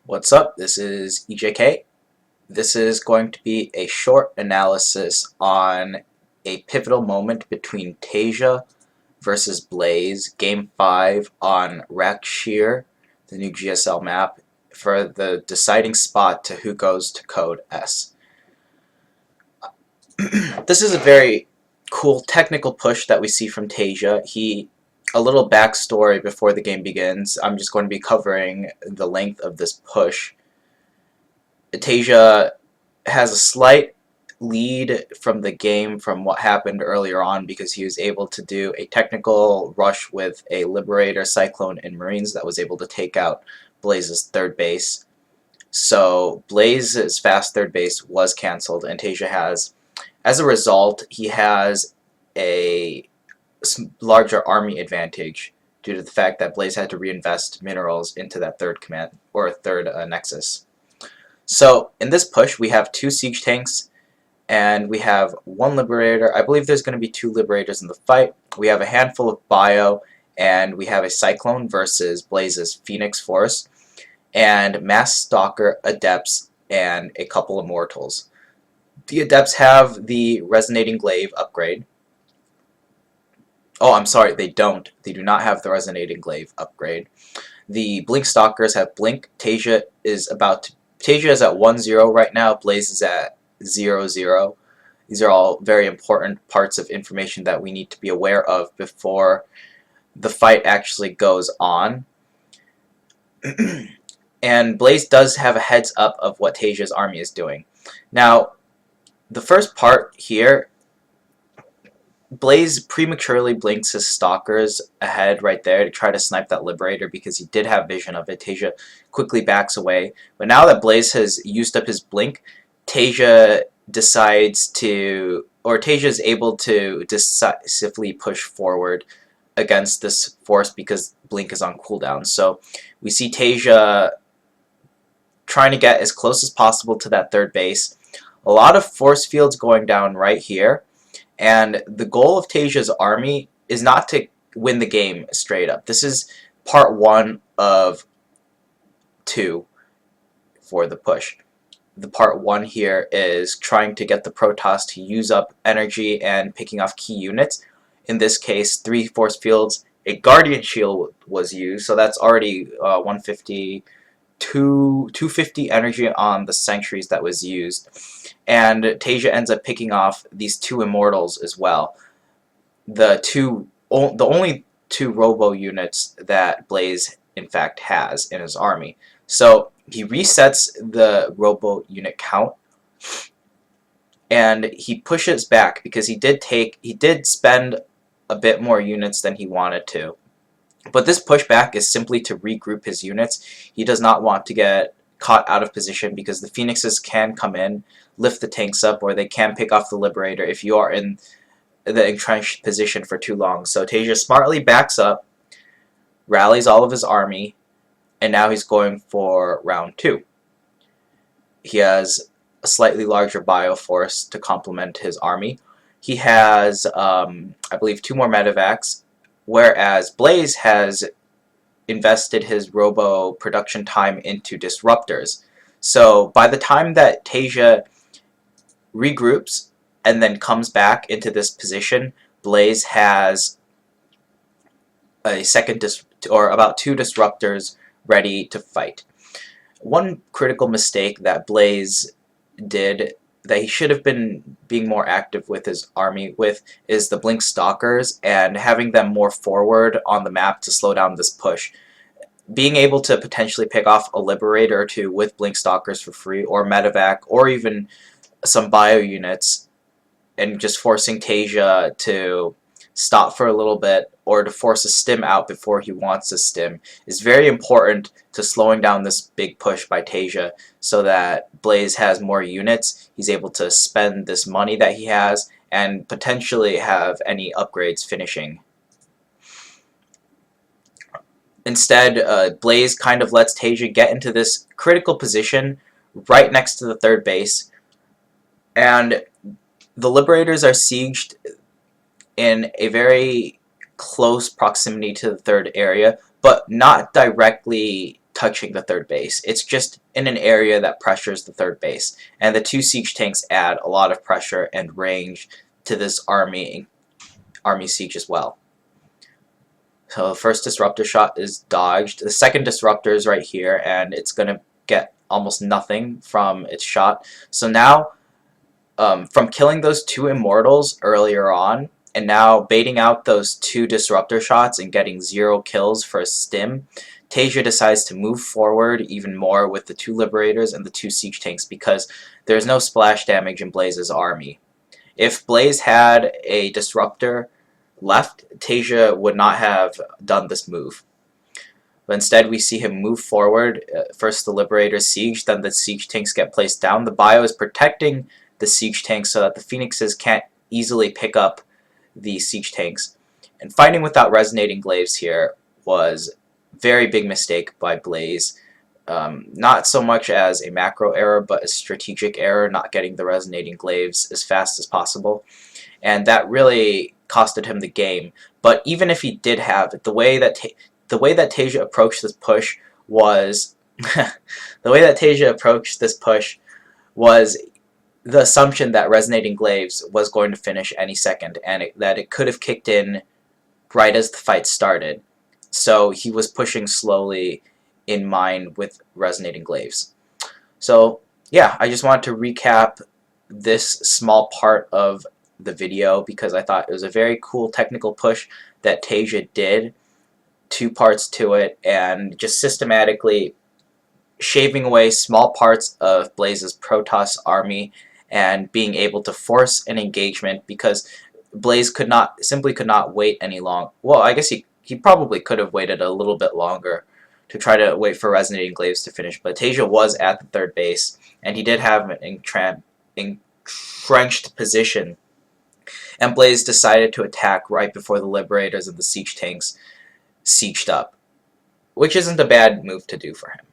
What's up? This is EJK. This is going to be a short analysis on a pivotal moment between Taeja versus Blaze, Game 5 on Rakshir, the new GSL map, for the deciding spot to who goes to Code S. This is a very cool technical push that we see from Taeja. A little backstory before the game begins. I'm just going to be covering the length of this push. Taeja has a slight lead from the game from what happened earlier on because he was able to do a technical rush with a Liberator, Cyclone, and Marines that was able to take out Blaze's third base. So Blaze's fast third base was cancelled, and Taeja has, as a result, he has a larger army advantage due to the fact that Blaze had to reinvest minerals into that third command or third nexus. So in this push, we have 2 siege tanks, and we have 1 Liberator. I believe there's going to be 2 Liberators in the fight. We have a handful of Bio, and we have a Cyclone versus Blaze's Phoenix Force, and Mass Stalker, Adepts, and a couple of Mortals. The Adepts have the Resonating Glaive upgrade. Oh, I'm sorry, they don't. They do not have the Resonating Glaive upgrade. The Blink Stalkers have Blink. Taeja is at 1-0 right now. Blaze is at 0-0. These are all very important parts of information that we need to be aware of before the fight actually goes on. And Blaze does have a heads up of what Taeja's army is doing. Now, the first part here, Blaze prematurely blinks his Stalkers ahead right there to try to snipe that Liberator because he did have vision of it. Taeja quickly backs away. But now that Blaze has used up his blink, Taeja is able to decisively push forward against this force because blink is on cooldown. So we see Taeja trying to get as close as possible to that third base. A lot of force fields going down right here. And the goal of Taeja's army is not to win the game straight up. This is part 1 of 2 for the push. The part 1 here is trying to get the Protoss to use up energy and picking off key units. In this case, 3 force fields. A Guardian Shield was used, so that's already 150, 250 energy on the Sentries that was used. And Taeja ends up picking off these 2 Immortals as well. The only 2 Robo units that Blaze in fact has in his army. So he resets the Robo unit count, and he pushes back because he did spend a bit more units than he wanted to. But this pushback is simply to regroup his units. He does not want to get caught out of position because the Phoenixes can come in, lift the tanks up, or they can pick off the Liberator if you are in the entrenched position for too long. So Taeja smartly backs up, rallies all of his army, and now he's going for round 2. He has a slightly larger Bioforce to complement his army. He has, I believe, 2 more Medivacs, whereas Blaze has invested his Robo production time into Disruptors. So by the time that Taeja regroups and then comes back into this position, Blaze has a second or about 2 Disruptors ready to fight. One critical mistake that Blaze did that he should have been being more active with his army with is the Blink Stalkers and having them more forward on the map to slow down this push. Being able to potentially pick off a Liberator or 2 with Blink Stalkers for free, or Medivac, or even some Bio units, and just forcing Taeja to stop for a little bit or to force a stim out before he wants a stim is very important to slowing down this big push by Taeja so that Blaze has more units. He's able to spend this money that he has and potentially have any upgrades finishing. Instead, Blaze kind of lets Taeja get into this critical position right next to the third base, and the Liberators are sieged in a very close proximity to the third area, but not directly touching the third base. It's just in an area that pressures the third base. And the 2 siege tanks add a lot of pressure and range to this army siege as well. So the first disruptor shot is dodged. The second disruptor is right here, and it's going to get almost nothing from its shot. So now, from killing those 2 immortals earlier on, and now baiting out those 2 disruptor shots and getting 0 kills for a stim, Taeja decides to move forward even more with the 2 Liberators and the 2 siege tanks because there's no splash damage in Blaze's army. If Blaze had a disruptor left, Taeja would not have done this move. But instead we see him move forward, first the Liberator siege, then the siege tanks get placed down. The bio is protecting the siege tanks so that the Phoenixes can't easily pick up the siege tanks. And fighting without resonating glaives here was a very big mistake by Blaze. Not so much as a macro error, but a strategic error, not getting the resonating glaives as fast as possible. And that really costed him the game. But even if he did have it, the way that Taeja approached this push was the assumption that resonating glaives was going to finish any second, and that it could have kicked in right as the fight started. So he was pushing slowly in mind with resonating glaives. So yeah, I just wanted to recap this small part of the video because I thought it was a very cool technical push that Taeja did. 2 parts to it, and just systematically shaving away small parts of Blaze's Protoss army and being able to force an engagement because Blaze simply could not wait any long. Well, I guess he probably could have waited a little bit longer to try to wait for resonating glaives to finish, but Taeja was at the third base and he did have an entrenched position, and Blaze decided to attack right before the Liberators and the siege tanks sieged up, which isn't a bad move to do for him.